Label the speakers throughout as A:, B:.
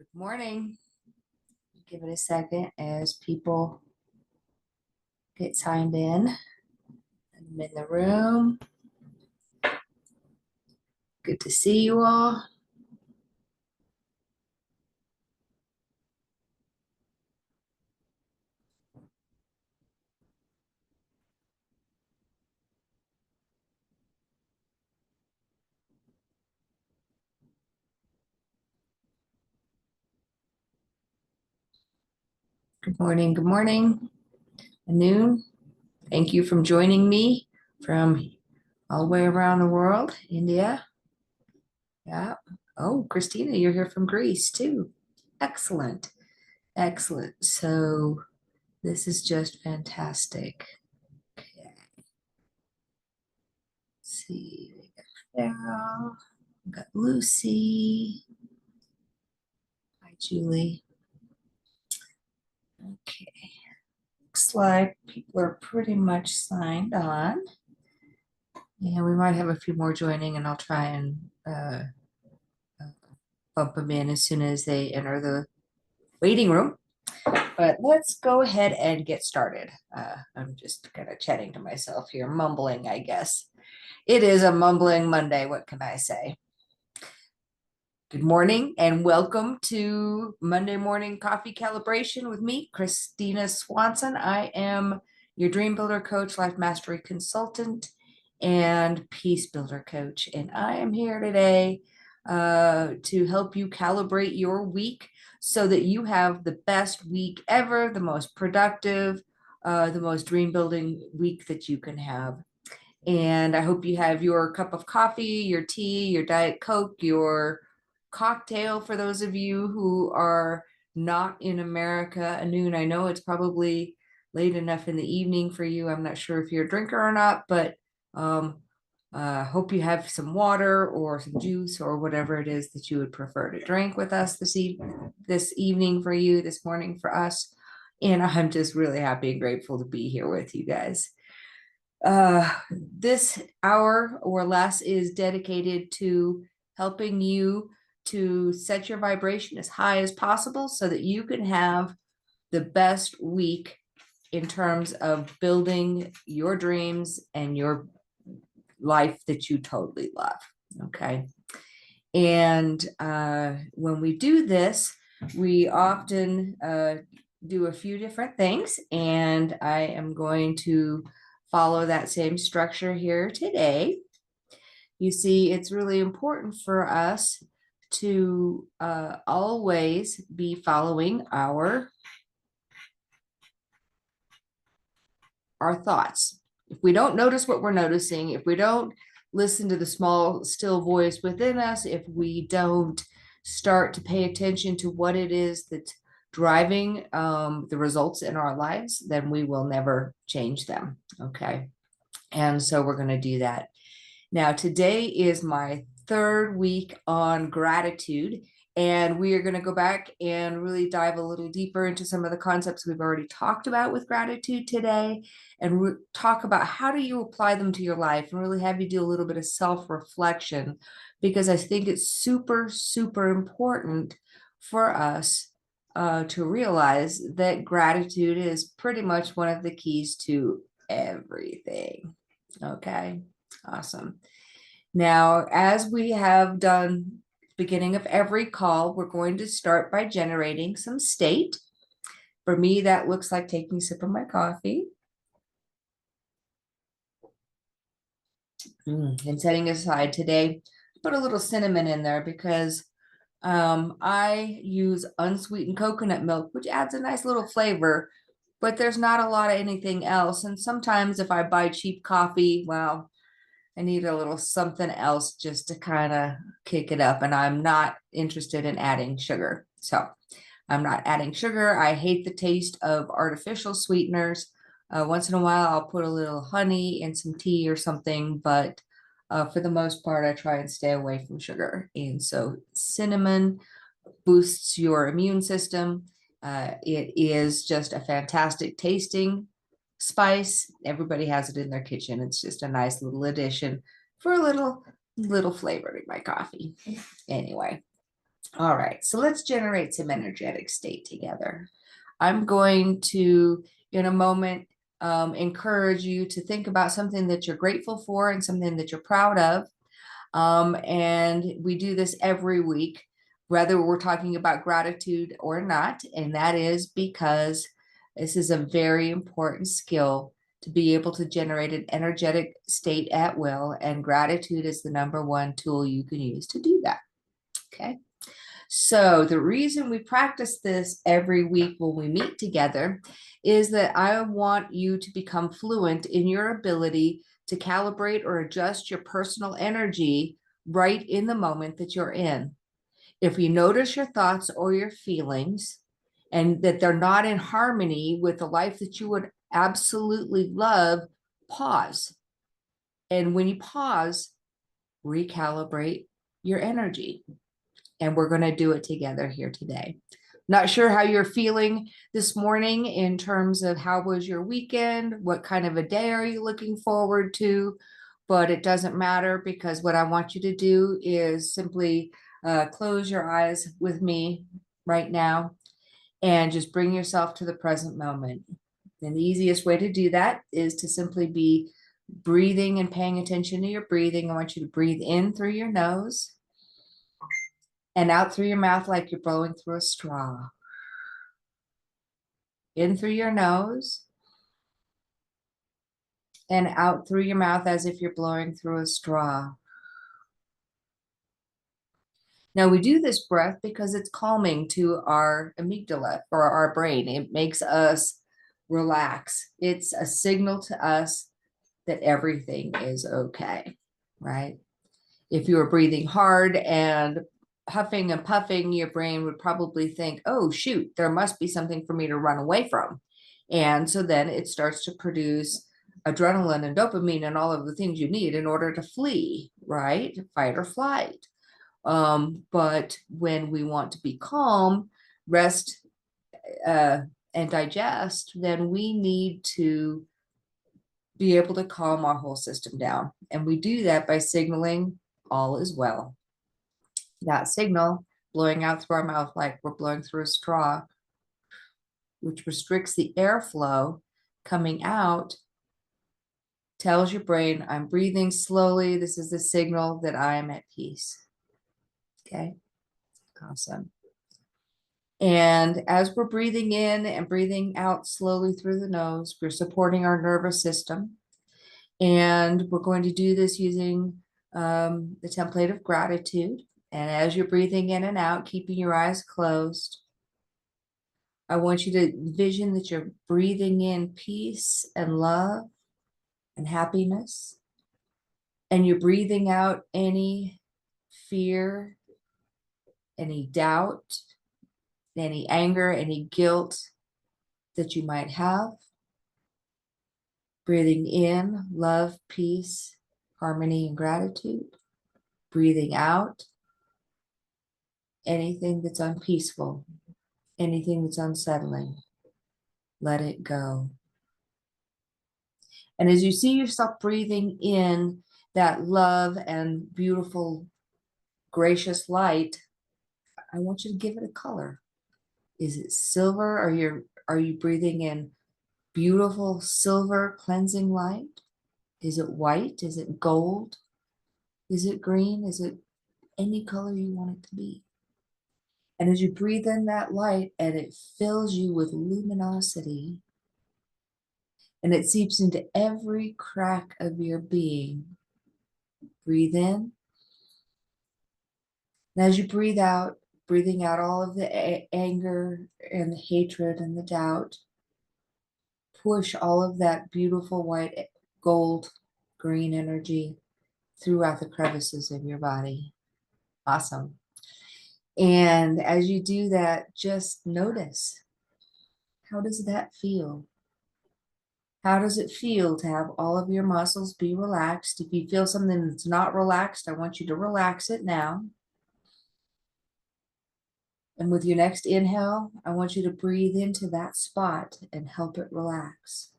A: Good morning. Give it a second as people get signed in. I'm in the room. Good to see you all. Good morning. Good morning. Noon. Thank you for joining me from all the way around the world. India. Yeah. Oh, Kristina, you're here from Greece too. Excellent. Excellent. So this is just fantastic. Okay. Let's see. We got Farrell. We got Lucy. Hi, Julie. Okay. Looks like people are pretty much signed on. Yeah, we might have a few more joining, and I'll try and bump them in as soon as they enter the waiting room. But let's go ahead and get started. I'm just kind of chatting to myself here, mumbling, I guess. It is a mumbling Monday. What can I say? Good morning and welcome to Monday Morning Coffee Calibration with me, Kristina Swanson. I am your Dreambuilder coach, life mastery consultant, and peace builder coach. And I am here today to help you calibrate your week so that you have the best week ever, the most productive, the most dream building week that you can have. And I hope you have your cup of coffee, your tea, your Diet Coke, your cocktail for those of you who are not in America at noon. I know it's probably late enough in the evening for you. I'm not sure if you're a drinker or not, but hope you have some water or some juice or whatever it is that you would prefer to drink with us this evening for you, this morning for us. And I'm just really happy and grateful to be here with you guys. This hour or less is dedicated to helping you to set your vibration as high as possible so that you can have the best week in terms of building your dreams and your life that you totally love. Okay. And when we do this, we often do a few different things, and I am going to follow that same structure here today. You see, it's really important for us to always be following our thoughts. If we don't notice what we're noticing, if we don't listen to the small, still voice within us, if we don't start to pay attention to what it is that's driving the results in our lives, then we will never change them. Okay. And so we're going to do that. Now, today is my third week on gratitude, and we are going to go back and really dive a little deeper into some of the concepts we've already talked about with gratitude today, and talk about how do you apply them to your life and really have you do a little bit of self-reflection, because I think it's super, super important for us to realize that gratitude is pretty much one of the keys to everything. Okay. Awesome. Now, as we have done beginning of every call, we're going to start by generating some state. For me, that looks like taking a sip of my coffee and setting aside today. Put a little cinnamon in there because I use unsweetened coconut milk, which adds a nice little flavor, but there's not a lot of anything else. And sometimes if I buy cheap coffee, well, I need a little something else just to kind of kick it up. And I'm not interested in adding sugar. So I'm not adding sugar. I hate the taste of artificial sweeteners. Once in a while, I'll put a little honey in some tea or something. But for the most part, I try and stay away from sugar. And so cinnamon boosts your immune system. It is just a fantastic tasting spice. Everybody has it in their kitchen. It's just a nice little addition for a little flavor to my coffee. Anyway, All right, so let's generate some energetic state together. I'm going to, in a moment, encourage you to think about something that you're grateful for and something that you're proud of. And we do this every week, whether we're talking about gratitude or not. And that is because this is a very important skill to be able to generate an energetic state at will. And gratitude is the number one tool you can use to do that. Okay. So the reason we practice this every week when we meet together is that I want you to become fluent in your ability to calibrate or adjust your personal energy right in the moment that you're in. If you notice your thoughts or your feelings and that they're not in harmony with the life that you would absolutely love, pause. And when you pause, recalibrate your energy. And we're going to do it together here today. Not sure how you're feeling this morning in terms of how was your weekend, what kind of a day are you looking forward to, but it doesn't matter because what I want you to do is simply close your eyes with me right now and just bring yourself to the present moment. And the easiest way to do that is to simply be breathing and paying attention to your breathing. I want you to breathe in through your nose and out through your mouth like you're blowing through a straw. In through your nose and out through your mouth as if you're blowing through a straw. Now we do this breath because it's calming to our amygdala or our brain. It makes us relax. It's a signal to us that everything is okay, right? If you were breathing hard and huffing and puffing, your brain would probably think, oh, shoot, there must be something for me to run away from. And so then it starts to produce adrenaline and dopamine and all of the things you need in order to flee, right? Fight or flight. But when we want to be calm, rest, and digest, then we need to be able to calm our whole system down. And we do that by signaling all is well. That signal blowing out through our mouth like we're blowing through a straw, which restricts the airflow coming out, tells your brain, I'm breathing slowly. This is the signal that I am at peace. Okay, awesome. And as we're breathing in and breathing out slowly through the nose, we're supporting our nervous system. And we're going to do this using the template of gratitude. And as you're breathing in and out, keeping your eyes closed, I want you to envision that you're breathing in peace and love and happiness. And you're breathing out any fear, any doubt, any anger, any guilt that you might have. Breathing in love, peace, harmony, and gratitude. Breathing out anything that's unpeaceful, anything that's unsettling. Let it go. And as you see yourself breathing in that love and beautiful, gracious light, I want you to give it a color. Is it silver? Are you breathing in beautiful silver cleansing light? Is it white? Is it gold? Is it green? Is it any color you want it to be? And as you breathe in that light and it fills you with luminosity and it seeps into every crack of your being, breathe in. And as you breathe out, breathing out all of the anger and the hatred and the doubt, push all of that beautiful white, gold, green energy throughout the crevices of your body. Awesome. And as you do that, just notice, how does that feel? How does it feel to have all of your muscles be relaxed? If you feel something that's not relaxed, I want you to relax it now. And with your next inhale, I want you to breathe into that spot and help it relax.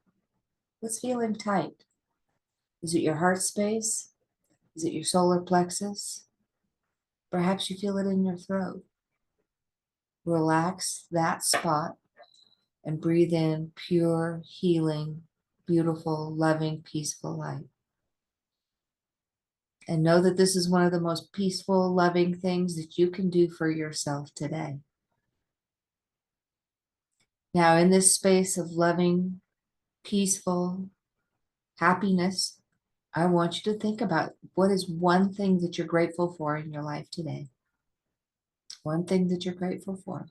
A: What's feeling tight? Is it your heart space? Is it your solar plexus? Perhaps you feel it in your throat. Relax that spot and breathe in pure, healing, beautiful, loving, peaceful light. And know that this is one of the most peaceful, loving things that you can do for yourself today. Now, in this space of loving, peaceful happiness, I want you to think about what is one thing that you're grateful for in your life today. One thing that you're grateful for.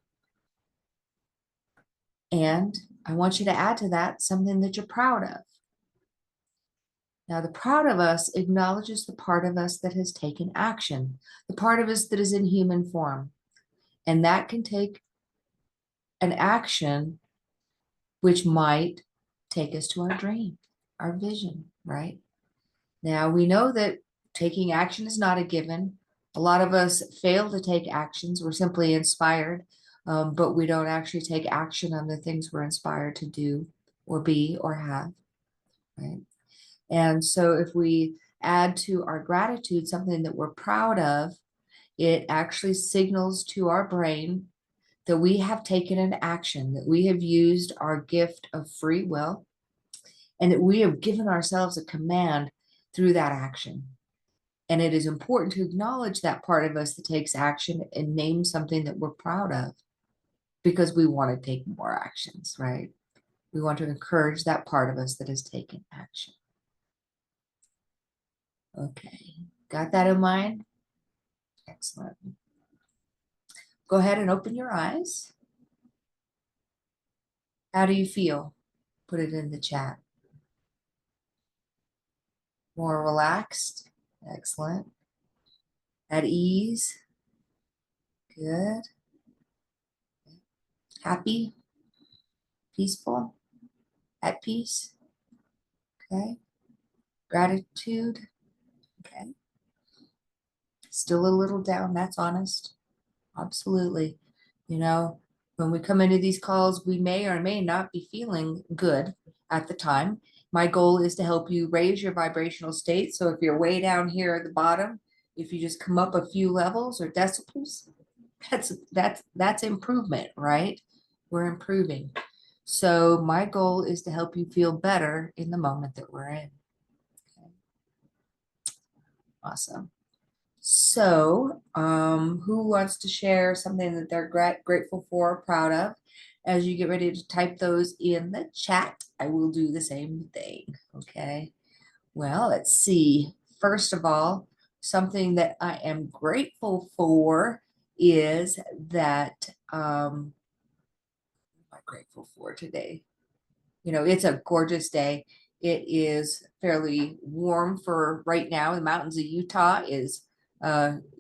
A: And I want you to add to that something that you're proud of. Now, the proud of us acknowledges the part of us that has taken action, the part of us that is in human form. And that can take an action which might take us to our dream, our vision, right? Now, we know that taking action is not a given. A lot of us fail to take actions. We're simply inspired, but we don't actually take action on the things we're inspired to do or be or have, right? And so if we add to our gratitude something that we're proud of, it actually signals to our brain that we have taken an action, that we have used our gift of free will, and that we have given ourselves a command through that action. And it is important to acknowledge that part of us that takes action and name something that we're proud of, because we want to take more actions, right? We want to encourage that part of us that has taken action. Okay, got that in mind? Excellent. Go ahead and open your eyes. How do you feel? Put it in the chat. More relaxed? Excellent. At ease? Good. Happy? Peaceful? At peace? Okay. Gratitude? Okay. Still a little down, that's honest. Absolutely. You know, when we come into these calls, we may or may not be feeling good at the time. My goal is to help you raise your vibrational state. So if you're way down here at the bottom, if you just come up a few levels or decibels, that's improvement, right? We're improving. So my goal is to help you feel better in the moment that we're in. Okay. Awesome. So, who wants to share something that they're grateful for, proud of? As you get ready to type those in the chat, I will do the same thing. Okay. Well, let's see. First of all, something that I am grateful for is that, what am I grateful for today? You know, it's a gorgeous day. It is fairly warm for right now. The mountains of Utah is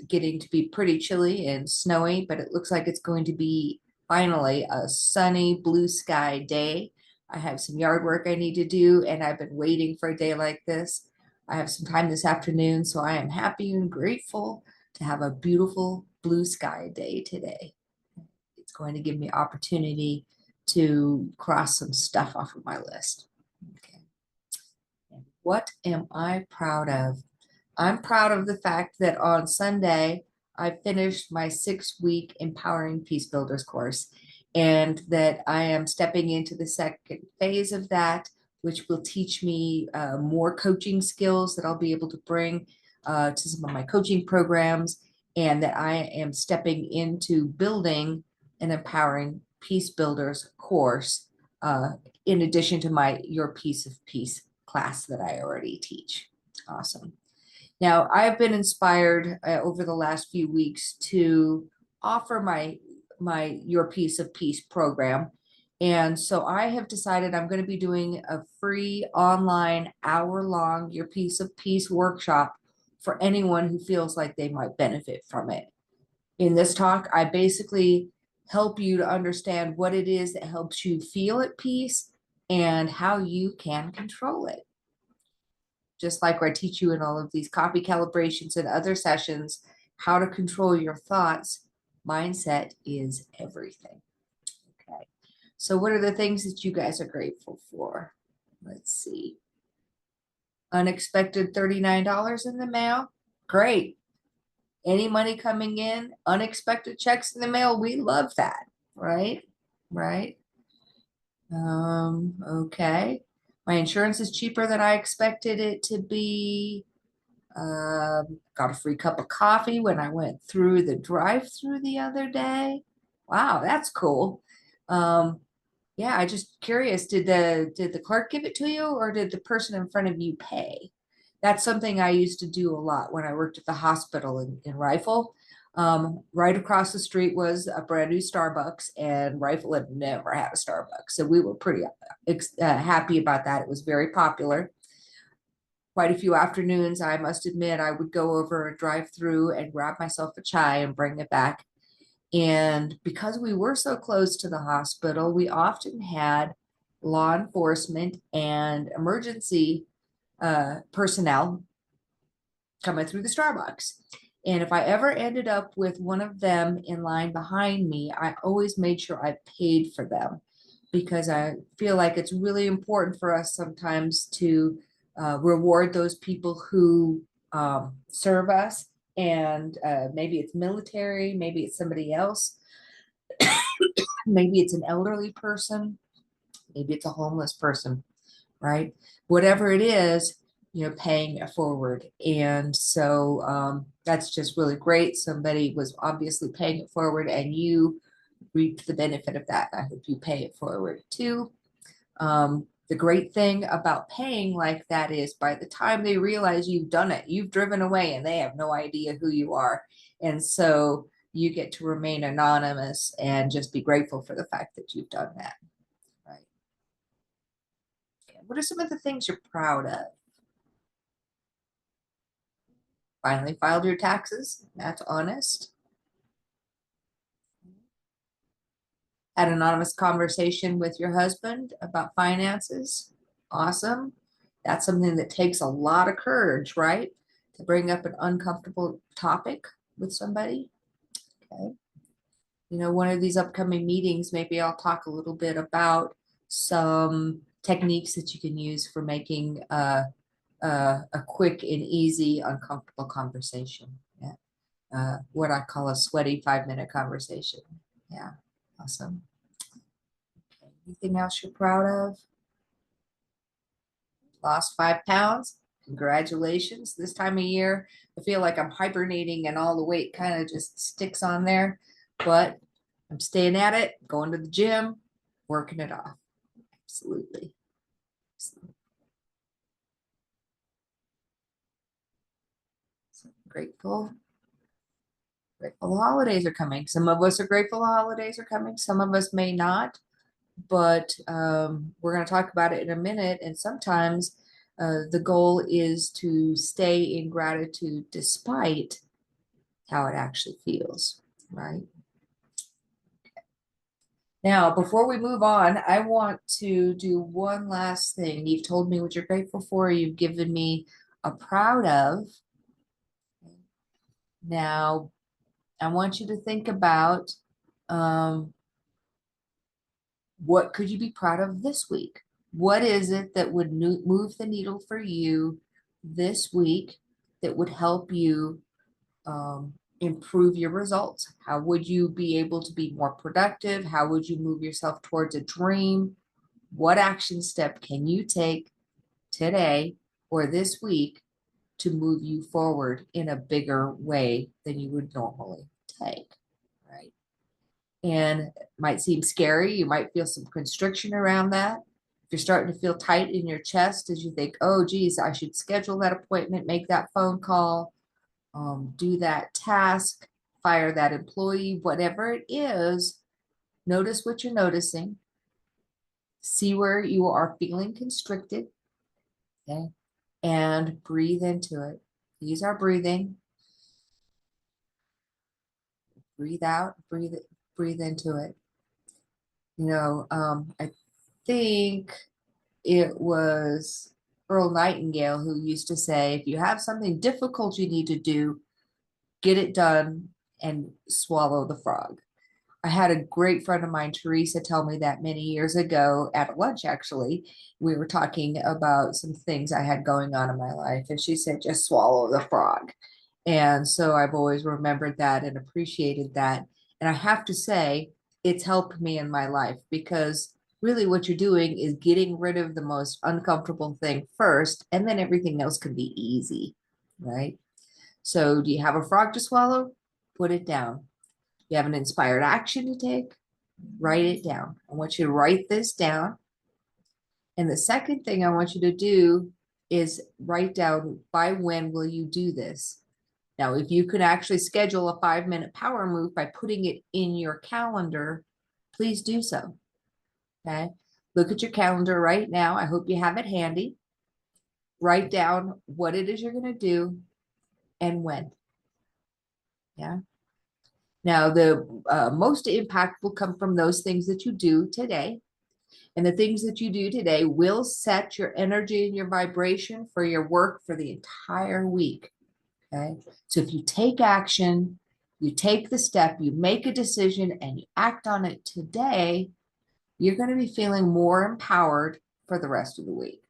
A: getting to be pretty chilly and snowy, but it looks like it's going to be finally a sunny blue sky day. I have some yard work I need to do, and I've been waiting for a day like this. I have some time this afternoon, so I am happy and grateful to have a beautiful blue sky day today. It's going to give me opportunity to cross some stuff off of my list. Okay. And what am I proud of? I'm proud of the fact that on Sunday, I finished my 6-week Empowering Peace Builders course, and that I am stepping into the second phase of that, which will teach me more coaching skills that I'll be able to bring to some of my coaching programs, and that I am stepping into building an Empowering Peace Builders course in addition to my Your Piece of Peace class that I already teach. Awesome. Now, I've been inspired over the last few weeks to offer my Your Piece of Peace program. And so I have decided I'm going to be doing a free online hour-long Your Piece of Peace workshop for anyone who feels like they might benefit from it. In this talk, I basically help you to understand what it is that helps you feel at peace and how you can control it. Just like where I teach you in all of these copy calibrations and other sessions, how to control your thoughts, mindset is everything. Okay. So what are the things that you guys are grateful for? Let's see. Unexpected $39 in the mail. Great. Any money coming in, unexpected checks in the mail, we love that, right? Right. Okay. My insurance is cheaper than I expected it to be. Got a free cup of coffee when I went through the drive-through the other day. Wow, that's cool. Um, yeah, I just curious, did the clerk give it to you or did the person in front of you pay? That's something I used to do a lot when I worked at the hospital in Rifle. Right across the street was a brand new Starbucks, and Rifle had never had a Starbucks. So we were pretty happy about that. It was very popular. Quite a few afternoons, I must admit, I would go over and drive through and grab myself a chai and bring it back. And because we were so close to the hospital, we often had law enforcement and emergency personnel coming through the Starbucks. And if I ever ended up with one of them in line behind me, I always made sure I paid for them because I feel like it's really important for us sometimes to reward those people who serve us. And maybe it's military, maybe it's somebody else, maybe it's an elderly person, maybe it's a homeless person, right? Whatever it is, paying it forward. And so that's just really great. Somebody was obviously paying it forward and you reaped the benefit of that. I hope you pay it forward too. The great thing about paying like that is by the time they realize you've done it, you've driven away and they have no idea who you are. And so you get to remain anonymous and just be grateful for the fact that you've done that. Right. Okay. What are some of the things you're proud of? Finally filed your taxes. That's honest. Had an anonymous conversation with your husband about finances. Awesome. That's something that takes a lot of courage, right? To bring up an uncomfortable topic with somebody. Okay. One of these upcoming meetings, maybe I'll talk a little bit about some techniques that you can use for making a quick and easy, uncomfortable conversation. Yeah. What I call a sweaty 5-minute conversation. Yeah. Awesome. Okay. Anything else you're proud of? Lost 5 pounds. Congratulations. This time of year, I feel like I'm hibernating and all the weight kind of just sticks on there, but I'm staying at it, going to the gym, working it off. Absolutely. So grateful. Grateful the holidays are coming. Some of us are grateful the holidays are coming. Some of us may not, but we're going to talk about it in a minute. And sometimes the goal is to stay in gratitude despite how it actually feels, right? Now, before we move on, I want to do one last thing. You've told me what you're grateful for. You've given me a proud of. Now, I want you to think about what could you be proud of this week? What is it that would move the needle for you this week that would help you improve your results? How would you be able to be more productive? How would you move yourself towards a dream? What action step can you take today or this week to move you forward in a bigger way than you would normally take? Right. And it might seem scary. You might feel some constriction around that. If you're starting to feel tight in your chest as you think, oh, geez, I should schedule that appointment, make that phone call, do that task, fire that employee, whatever it is, notice what you're noticing. See where you are feeling constricted. Okay. And breathe into it. Use our breathing. Breathe out, breathe into it. I think it was Earl Nightingale who used to say, if you have something difficult you need to do, get it done and swallow the frog. I had a great friend of mine, Teresa, tell me that many years ago at lunch, actually. We were talking about some things I had going on in my life, and she said, just swallow the frog. And so I've always remembered that and appreciated that. And I have to say, it's helped me in my life because really what you're doing is getting rid of the most uncomfortable thing first, and then everything else can be easy, right? So, do you have a frog to swallow? Put it down. You have an inspired action to take? Write it down. I want you to write this down. And the second thing I want you to do is write down by when will you do this? Now, if you can actually schedule a 5-minute power move by putting it in your calendar, please do so. Okay. Look at your calendar right now. I hope you have it handy. Write down what it is you're going to do and when. Yeah. Now, the most impact will come from those things that you do today. And the things that you do today will set your energy and your vibration for your work for the entire week. Okay. So if you take action, you take the step, you make a decision, and you act on it today, you're going to be feeling more empowered for the rest of the week.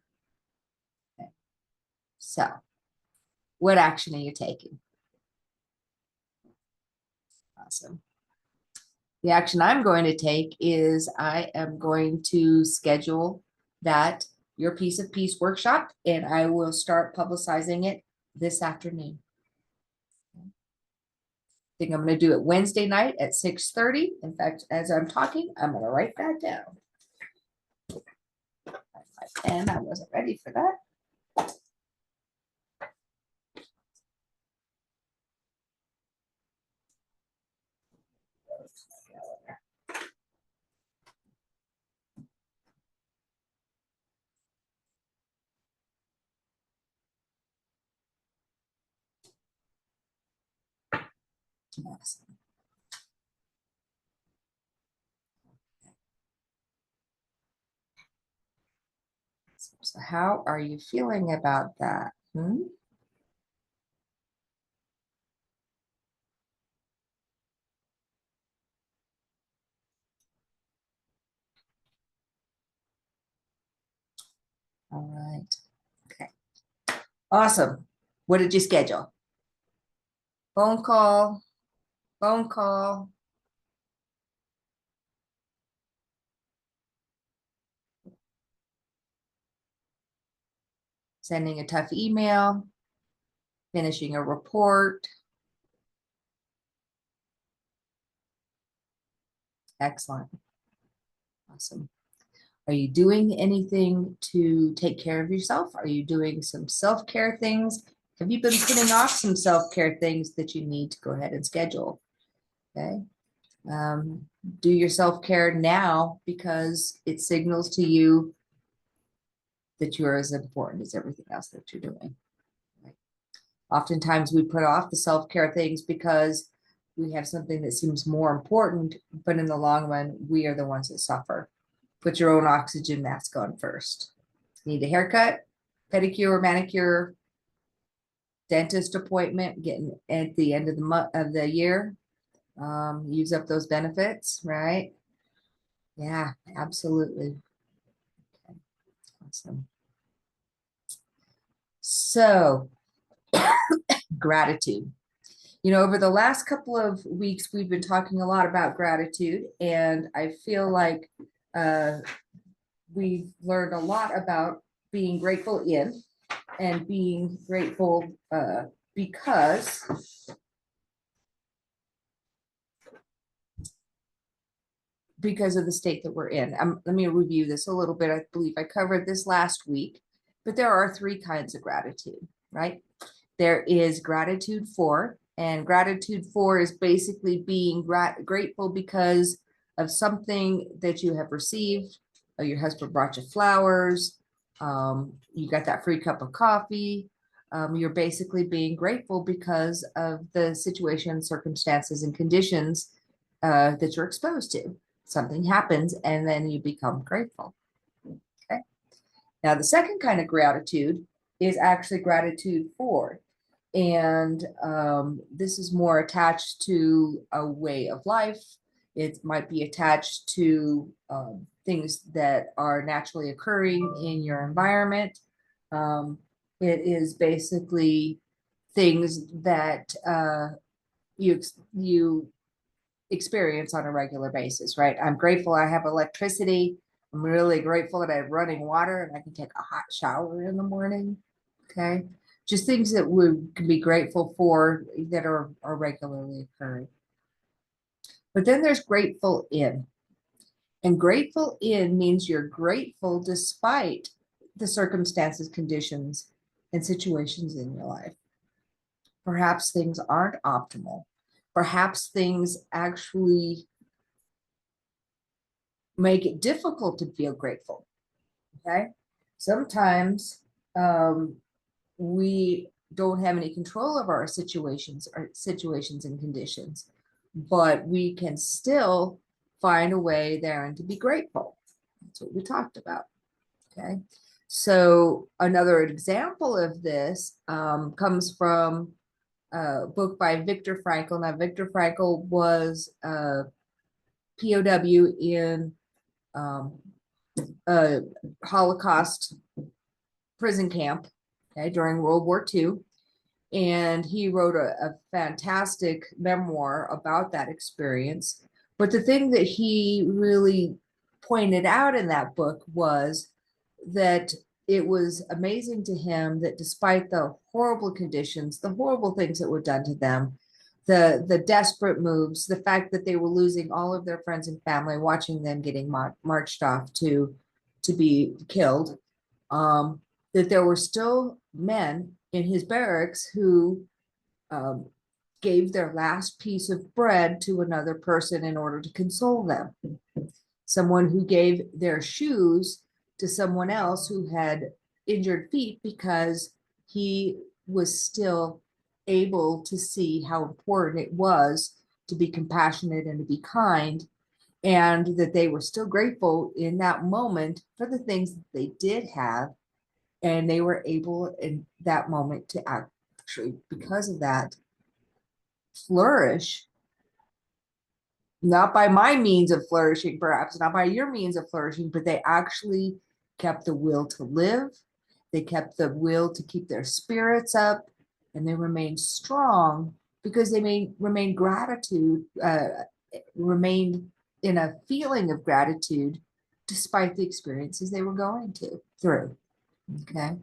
A: Okay. So, what action are you taking? Awesome. The action I'm going to take is I am going to schedule that your piece of peace workshop, and I will start publicizing it this afternoon. I think I'm going to do it Wednesday night at 6:30. In fact, as I'm talking, I'm going to write that down. And I wasn't ready for that. Awesome. So how are you feeling about that? All right. Okay. Awesome. What did you schedule? Phone call, phone call. Sending a tough email, finishing a report. Excellent. Awesome. Are you doing anything to take care of yourself? Are you doing some self-care things? Have you been putting off some self-care things that you need to go ahead and schedule? Okay. Do your self-care now because it signals to you that you are as important as everything else that you're doing. Right? Oftentimes we put off the self-care things because we have something that seems more important, but in the long run, we are the ones that suffer. Put your own oxygen mask on first. Need a haircut, pedicure, manicure, dentist appointment, getting at the end of the month of the year. Use up those benefits, right? Yeah, absolutely. Okay, awesome. So, gratitude. You know, over the last couple of weeks, we've been talking a lot about gratitude, and I feel like we've learned a lot about being grateful in and being grateful because of the state that we're in. Let me review this a little bit. I believe I covered this last week, but there are 3 kinds of gratitude, right? There is gratitude for, and gratitude for is basically being grateful because of something that you have received. Your husband brought you flowers. You got that free cup of coffee. You're basically being grateful because of the situation, circumstances, and conditions that you're exposed to. Something happens, and then you become grateful. Okay. Now, the second kind of gratitude is actually gratitude for. And this is more attached to a way of life. It might be attached to things that are naturally occurring in your environment. It is basically things that you experience on a regular basis, right? I'm grateful I have electricity. I'm really grateful that I have running water and I can take a hot shower in the morning. Okay. Just things that we can be grateful for that are regularly occurring. But then there's grateful in. And grateful in means you're grateful despite the circumstances, conditions, and situations in your life. Perhaps things aren't optimal. Perhaps things actually make it difficult to feel grateful. Okay. Sometimes we don't have any control of our situations and conditions, but we can still find a way there and to be grateful. That's what we talked about. Okay. So another example of this comes from a book by Viktor Frankl. Now, Viktor Frankl was a POW in a Holocaust prison camp, okay, during World War II. And he wrote a fantastic memoir about that experience. But the thing that he really pointed out in that book was that it was amazing to him that despite the horrible conditions, the horrible things that were done to them, the desperate moves, the fact that they were losing all of their friends and family, watching them getting marched off to be killed, that there were still men in his barracks who gave their last piece of bread to another person in order to console them. Someone who gave their shoes to someone else who had injured feet because he was still able to see how important it was to be compassionate and to be kind, and that they were still grateful in that moment for the things that they did have, and they were able in that moment to actually, because of that, flourish, not by my means of flourishing, perhaps not by your means of flourishing, but they actually kept the will to live. They kept the will to keep their spirits up, and they remained strong because they remained remained in a feeling of gratitude despite the experiences they were going through. Okay.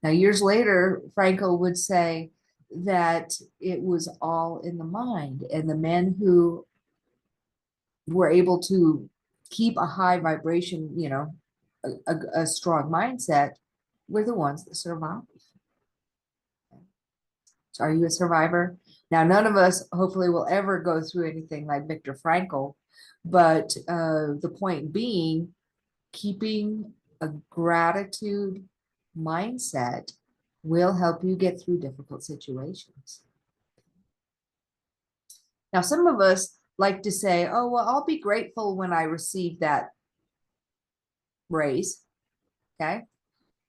A: Now, years later, Frankel would say that it was all in the mind, and the men who were able to keep a high vibration, a strong mindset, were the ones that survived. So are you a survivor? Now, none of us hopefully will ever go through anything like Viktor Frankl, but the point being, keeping a gratitude mindset will help you get through difficult situations. Now, some of us like to say, oh, well, I'll be grateful when I receive that raise. Okay.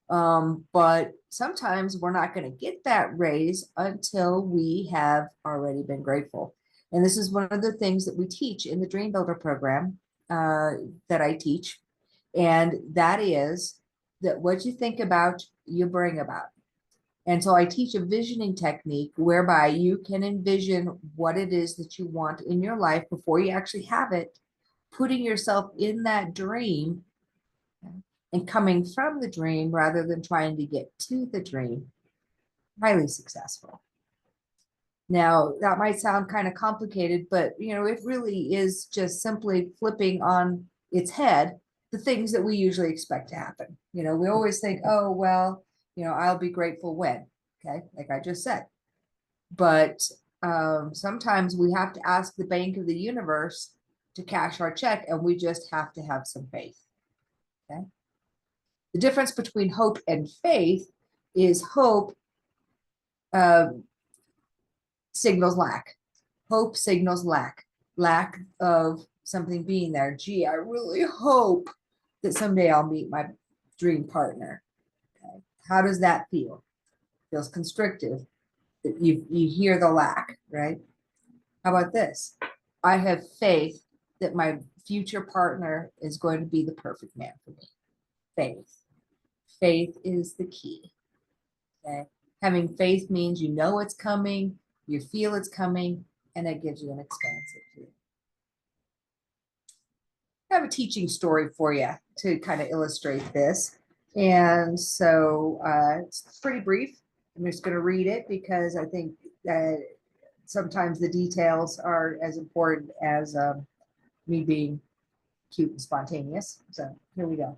A: But sometimes we're not going to get that raise until we have already been grateful. And this is one of the things that we teach in the Dreambuilder program that I teach. And that is that what you think about, you bring about. And so I teach a visioning technique whereby you can envision what it is that you want in your life before you actually have it, putting yourself in that dream and coming from the dream rather than trying to get to the dream. Highly successful. Now, that might sound kind of complicated, but it really is just simply flipping on its head the things that we usually expect to happen. We always think, oh, well, I'll be grateful when, okay, like I just said. But sometimes we have to ask the bank of the universe to cash our check, and we just have to have some faith, okay? The difference between hope and faith is hope signals lack. Hope signals lack of something being there. Gee, I really hope that someday I'll meet my dream partner. Okay. How does that feel? Feels constrictive. You hear the lack, right? How about this? I have faith that my future partner is going to be the perfect man for me. Faith. Faith is the key. Okay. Having faith means you know it's coming, you feel it's coming, and that gives you an expansive view. I have a teaching story for you to kind of illustrate this. And so it's pretty brief. I'm just going to read it because I think that sometimes the details are as important as me being cute and spontaneous. So here we go.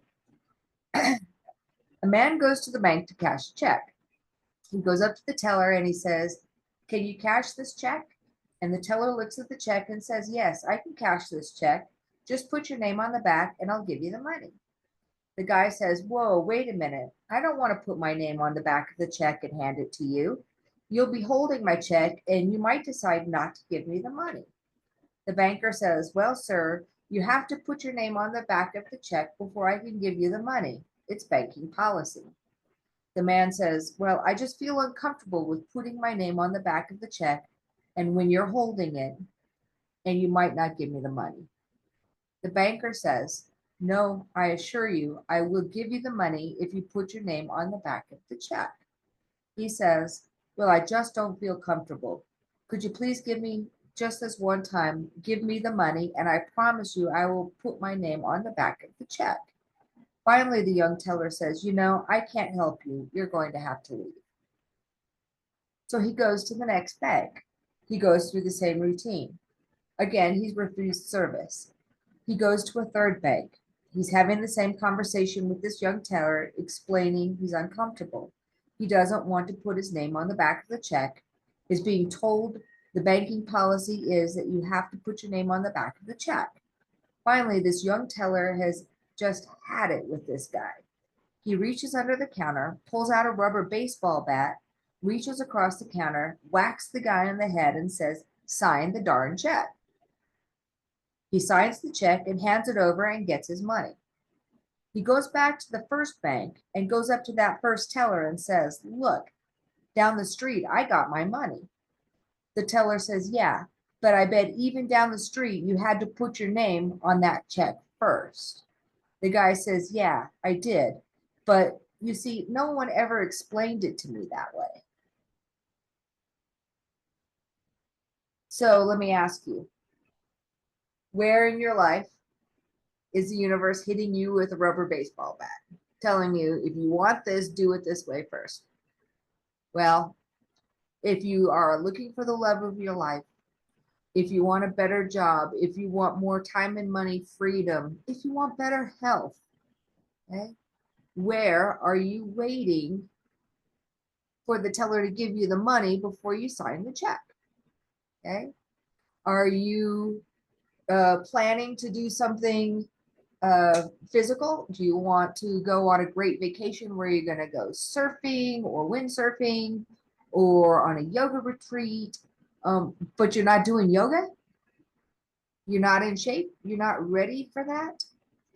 A: A man goes to the bank to cash a check. He goes up to the teller and he says, "Can you cash this check?" And the teller looks at the check and says, "Yes, I can cash this check. Just put your name on the back and I'll give you the money." The guy says, "Whoa, wait a minute. I don't want to put my name on the back of the check and hand it to you. You'll be holding my check and you might decide not to give me the money." The banker says, "Well, sir, you have to put your name on the back of the check before I can give you the money. It's banking policy." The man says, "Well, I just feel uncomfortable with putting my name on the back of the check and when you're holding it and you might not give me the money." The banker says, "No, I assure you, I will give you the money if you put your name on the back of the check." He says, "Well, I just don't feel comfortable. Could you please give me just this one time, give me the money, and I promise you I will put my name on the back of the check." Finally, the young teller says, "I can't help you. You're going to have to leave." So he goes to the next bank. He goes through the same routine. Again, he's refused service. He goes to a third bank. He's having the same conversation with this young teller, explaining he's uncomfortable. He doesn't want to put his name on the back of the check. Is being told the banking policy is that you have to put your name on the back of the check. Finally, this young teller has just had it with this guy. He reaches under the counter, pulls out a rubber baseball bat, reaches across the counter, whacks the guy on the head, and says, "Sign the darn check." He signs the check and hands it over and gets his money. He goes back to the first bank and goes up to that first teller and says, "Look, down the street, I got my money." The teller says, "Yeah, but I bet even down the street you had to put your name on that check first." The guy says, "Yeah, I did. But you see, no one ever explained it to me that way." So let me ask you, where in your life is the universe hitting you with a rubber baseball bat, telling you, if you want this, do it this way first? Well, if you are looking for the love of your life, if you want a better job, if you want more time and money freedom, if you want better health, okay, where are you waiting for the teller to give you the money before you sign the check? Okay, are you planning to do something physical? Do you want to go on a great vacation where you're going to go surfing or windsurfing or on a yoga retreat, but you're not doing yoga? You're not in shape? You're not ready for that?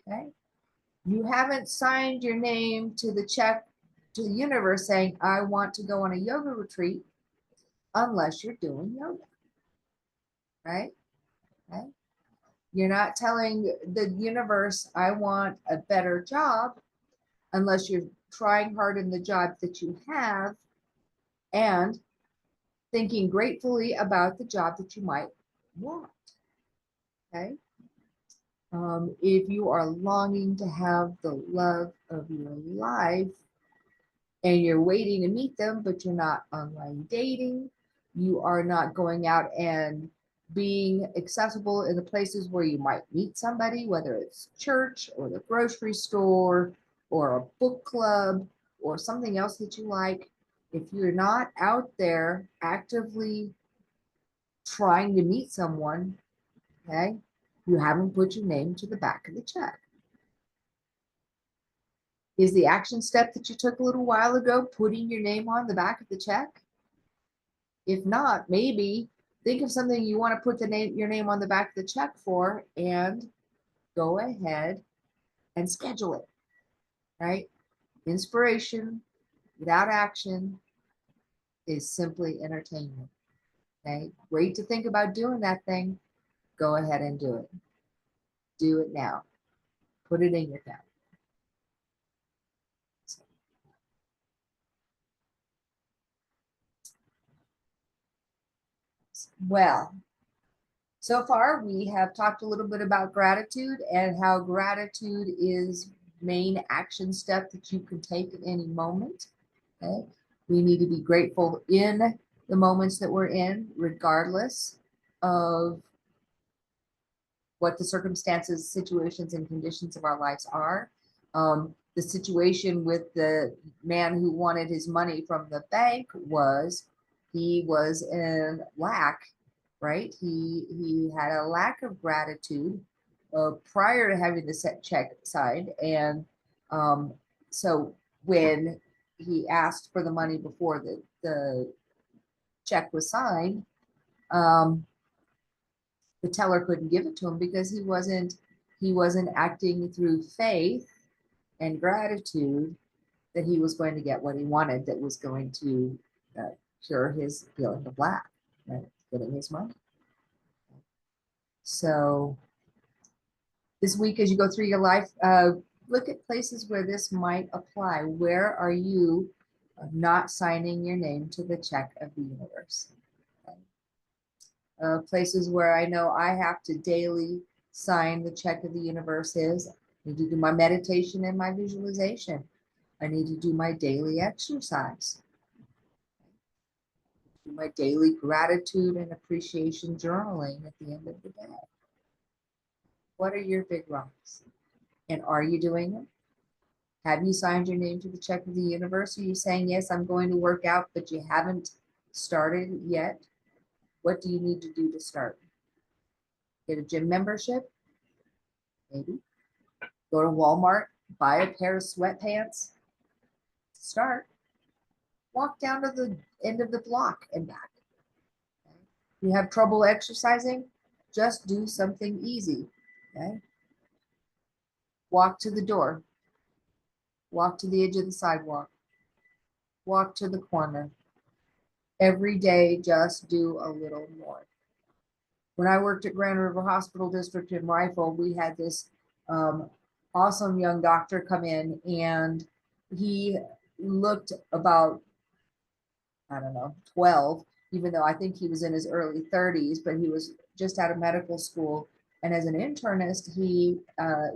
A: Okay. You haven't signed your name to the check to the universe saying, "I want to go on a yoga retreat," unless you're doing yoga, right? Okay. You're not telling the universe, "I want a better job," unless you're trying hard in the job that you have and thinking gratefully about the job that you might want. Okay. If you are longing to have the love of your life and you're waiting to meet them, but you're not online dating, you are not going out and being accessible in the places where you might meet somebody, whether it's church or the grocery store or a book club or something else that you like, if you're not out there actively trying to meet someone, okay, you haven't put your name to the back of the check. Is the action step that you took a little while ago putting your name on the back of the check? If not, maybe think of something you want to put your name on the back of the check for and go ahead and schedule it, right? Inspiration without action is simply entertainment, okay? Great to think about doing that thing. Go ahead and do it. Do it now. Put it in your calendar. Well, so far we have talked a little bit about gratitude and how gratitude is main action step that you can take at any moment. Okay. We need to be grateful in the moments that we're in, regardless of what the circumstances, situations, and conditions of our lives are. The situation with the man who wanted his money from the bank was he was in lack, right? He had a lack of gratitude prior to having the set check signed, and so when he asked for the money before the check was signed, um, the teller couldn't give it to him because he wasn't acting through faith and gratitude that he was going to get what he wanted, that was going to cure his feeling of lack, right? Getting his money. So this week, as you go through your life, look at places where this might apply. Where are you not signing your name to the check of the universe? Places where I know I have to daily sign the check of the universe is, I need to do my meditation and my visualization. I need to do my daily exercise, do my daily gratitude and appreciation journaling at the end of the day. What are your big rocks? And are you doing them? Have you signed your name to the check of the universe? Are you saying, yes, I'm going to work out, but you haven't started yet? What do you need to do to start? Get a gym membership? Maybe. Go to Walmart, buy a pair of sweatpants, start. Walk down to the end of the block and back. Okay? You have trouble exercising? Just do something easy. Okay? Walk to the door. Walk to the edge of the sidewalk. Walk to the corner. Every day, just do a little more. When I worked at Grand River Hospital District in Rifle, we had this awesome young doctor come in, and he looked about, I don't know, 12, even though I think he was in his early 30s, but he was just out of medical school. And as an internist, he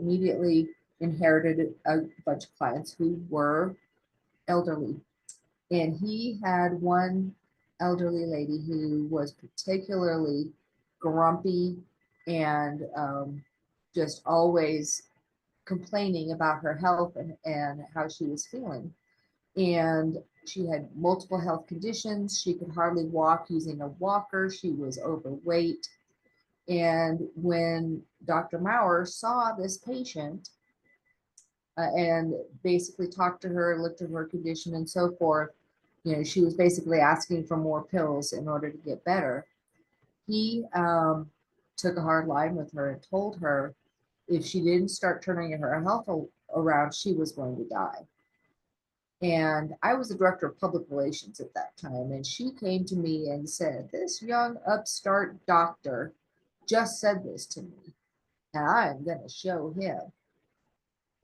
A: immediately inherited a bunch of clients who were elderly. And he had one elderly lady who was particularly grumpy and just always complaining about her health and how she was feeling. And she had multiple health conditions. She could hardly walk using a walker. She was overweight. And when Dr. Maurer saw this patient and basically talked to her, looked at her condition and so forth, she was basically asking for more pills in order to get better. He took a hard line with her and told her if she didn't start turning her health around, she was going to die. And I was the director of public relations at that time. And she came to me and said, this young upstart doctor just said this to me, and I'm going to show him.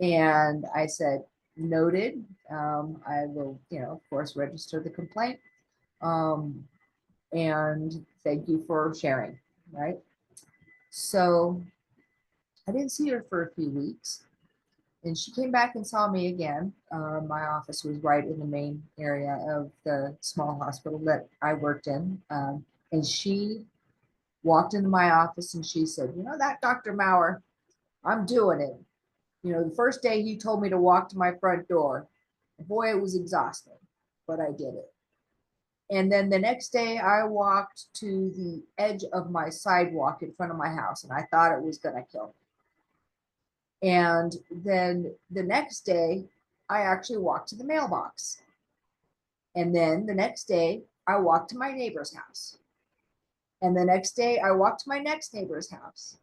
A: And I said, noted. I will, of course, register the complaint. And thank you for sharing, right? So I didn't see her for a few weeks. And she came back and saw me again. My office was right in the main area of the small hospital that I worked in. And she walked into my office and she said, that Dr. Maurer, I'm doing it. The first day he told me to walk to my front door. Boy, it was exhausting, but I did it. And then the next day I walked to the edge of my sidewalk in front of my house, and I thought it was going to kill me. And then the next day I actually walked to the mailbox. And then the next day I walked to my neighbor's house. And the next day I walked to my next neighbor's house.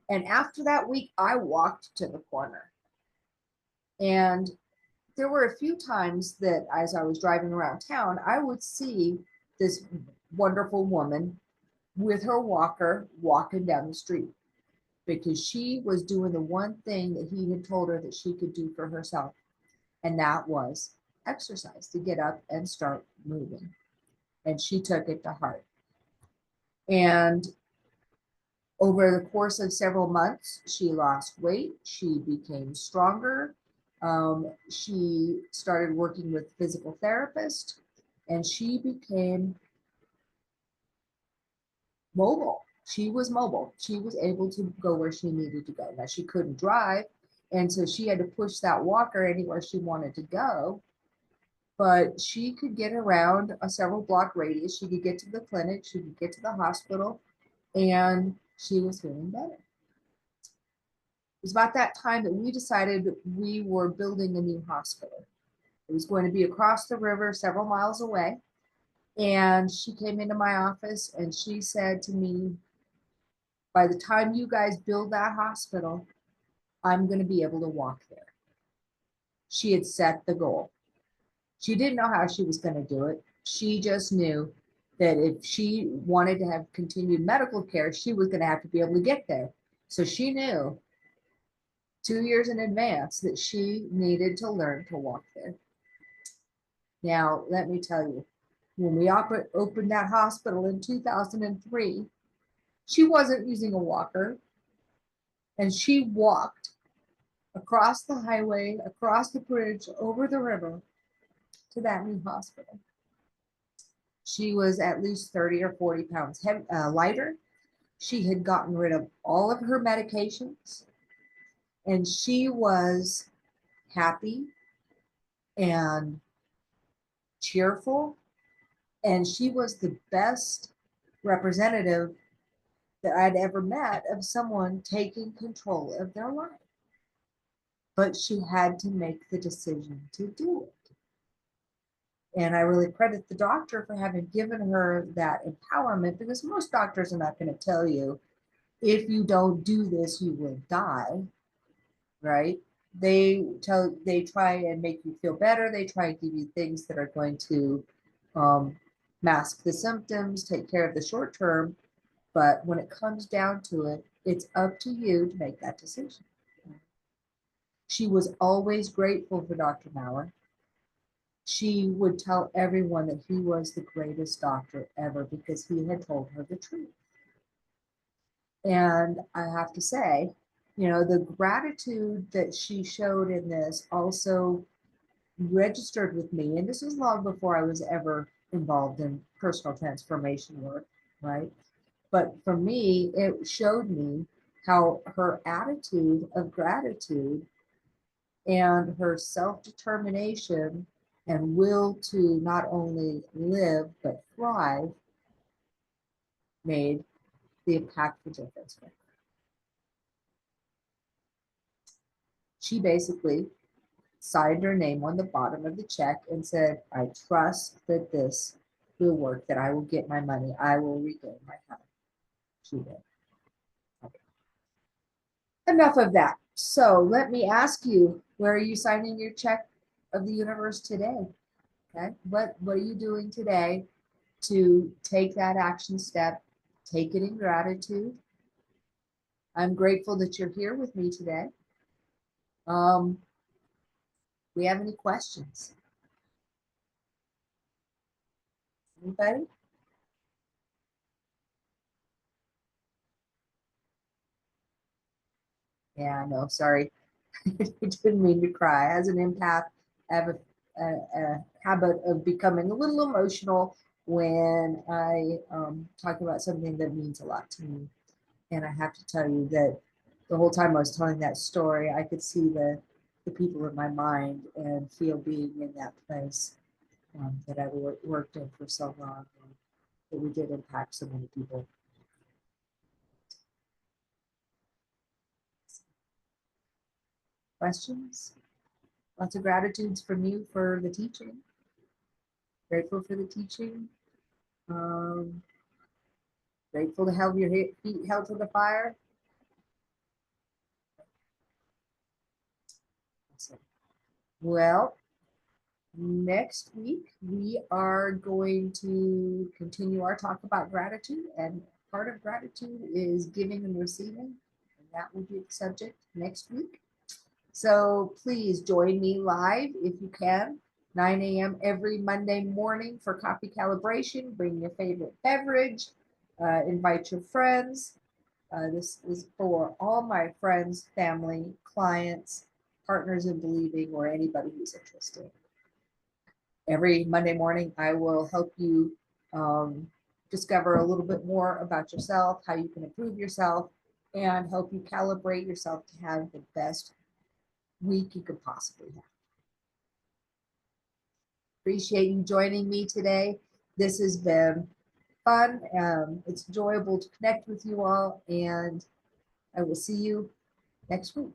A: And after that week, I walked to the corner. And there were a few times that as I was driving around town, I would see this wonderful woman with her walker walking down the street because she was doing the one thing that he had told her that she could do for herself. And that was exercise, to get up and start moving. And she took it to heart. And over the course of several months, she lost weight, she became stronger, she started working with a physical therapist, and she became mobile. She was mobile. She was able to go where she needed to go. Now, she couldn't drive, and so she had to push that walker anywhere she wanted to go, but she could get around a several block radius. She could get to the clinic, she could get to the hospital, and she was feeling better. It was about that time that we decided we were building a new hospital. It was going to be across the river, several miles away. And she came into my office and she said to me, by the time you guys build that hospital, I'm going to be able to walk there. She had set the goal. She didn't know how she was going to do it. She just knew that if she wanted to have continued medical care, she was going to have to be able to get there. So she knew 2 years in advance that she needed to learn to walk there. Now, let me tell you, when we opened that hospital in 2003, she wasn't using a walker, and she walked across the highway, across the bridge, over the river to that new hospital. She was at least 30 or 40 pounds lighter. She had gotten rid of all of her medications, and she was happy and cheerful, and she was the best representative that I'd ever met of someone taking control of their life. But she had to make the decision to do it. And I really credit the doctor for having given her that empowerment, because most doctors are not going to tell you, if you don't do this, you will die, right? They try and make you feel better. They try and give you things that are going to mask the symptoms, take care of the short term. But when it comes down to it, it's up to you to make that decision. She was always grateful for Dr. Maurer. She would tell everyone that he was the greatest doctor ever because he had told her the truth. And I have to say, the gratitude that she showed in this also registered with me. And this was long before I was ever involved in personal transformation work, right? But for me, it showed me how her attitude of gratitude and her self-determination and will to not only live but thrive made the impactful difference. She basically signed her name on the bottom of the check and said, I trust that this will work, that I will get my money, I will regain my health. She did. Okay. Enough of that. So let me ask you, where are you signing your check of the universe today? Okay, what are you doing today to take that action step? Take it in gratitude. I'm grateful that you're here with me today. We have any questions? Anybody? Yeah, no, sorry. I didn't mean to cry. As an empath, I have a habit of becoming a little emotional when I talk about something that means a lot to me. And I have to tell you that the whole time I was telling that story, I could see the people in my mind and feel being in that place that I worked in for so long, and that we did impact so many people. Questions? Lots of gratitudes from you for the teaching. Grateful for the teaching. Grateful to have your feet held to the fire. Awesome. Well, next week we are going to continue our talk about gratitude, and part of gratitude is giving and receiving, and that will be the subject next week. So please join me live if you can, 9 a.m. every Monday morning for coffee calibration. Bring your favorite beverage. Invite your friends. This is for all my friends, family, clients, partners in believing, or anybody who's interested. Every Monday morning, I will help you discover a little bit more about yourself, how you can improve yourself, and help you calibrate yourself to have the best week you could possibly have. Appreciate you joining me today. This has been fun. It's enjoyable to connect with you all, and I will see you next week.